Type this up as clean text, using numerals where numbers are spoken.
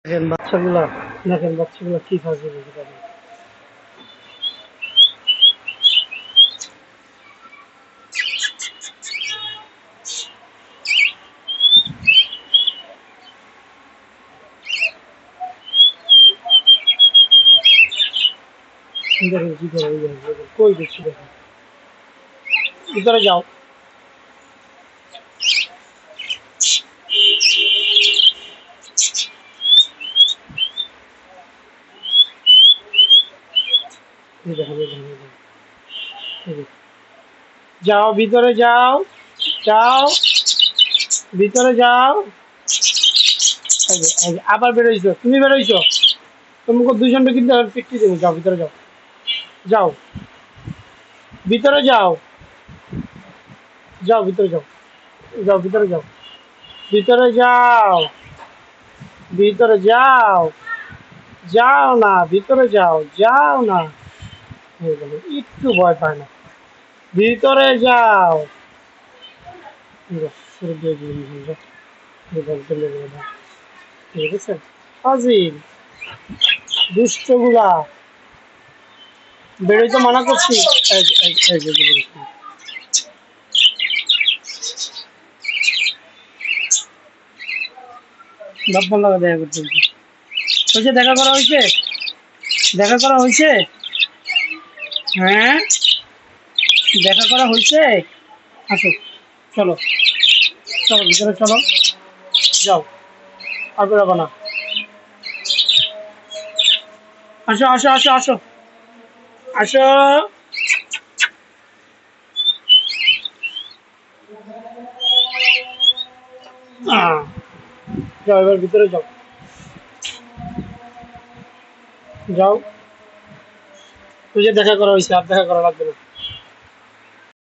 দেখেন বাচ্চাগুলা, দেখেন বাচ্চাগুলা কি ফাজলামি করে তাদের। দেখেন কি করে, এই দেখেন, দেখেন, কই দিচ্ছি দেখেন। ভিতরে যাও। এই দেখেন, এই দেখেন, এই দেখেন, এই দেখেন। যাও ভিতরে যাও, যাও ভিতরে যাও। এই যে, আবার বেরোইছো, তুমি বেরোইছো, তোমাকে দুজনকে কিন্তু পিকটি দেবো। যাও ভিতরে যাও, যাও ভিতরে যাও, যাও ভিতরে যাও, যাও ভিতরে যাও, ভিতরে যাও, ভিতরে যাও, যাও না ভিতরে যাও, যাও না। হয়ে গেল, একটু ভয় পায় না। ভিতরে যাও। শুরু দিয়ে দিন, ঠিক আছে। হাজির দুষ্টগুলা, বেরোইতে মানা করছি। বাপ্পার লাগা দেখা করতে হয়েছে, দেখা করা হয়েছে, দেখা করা হয়েছে। হ্যাঁ, দেখা করা হয়েছে। আসো, চলো, চলো ভিতরে চলো, যাও, আর বেরোবো না। আসো আসো আসো আসো, আসো। যাও এবার ভিতরে যাও, যাও। তুই যে দেখা করা হয়েছে, আর দেখা করা লাগবে না।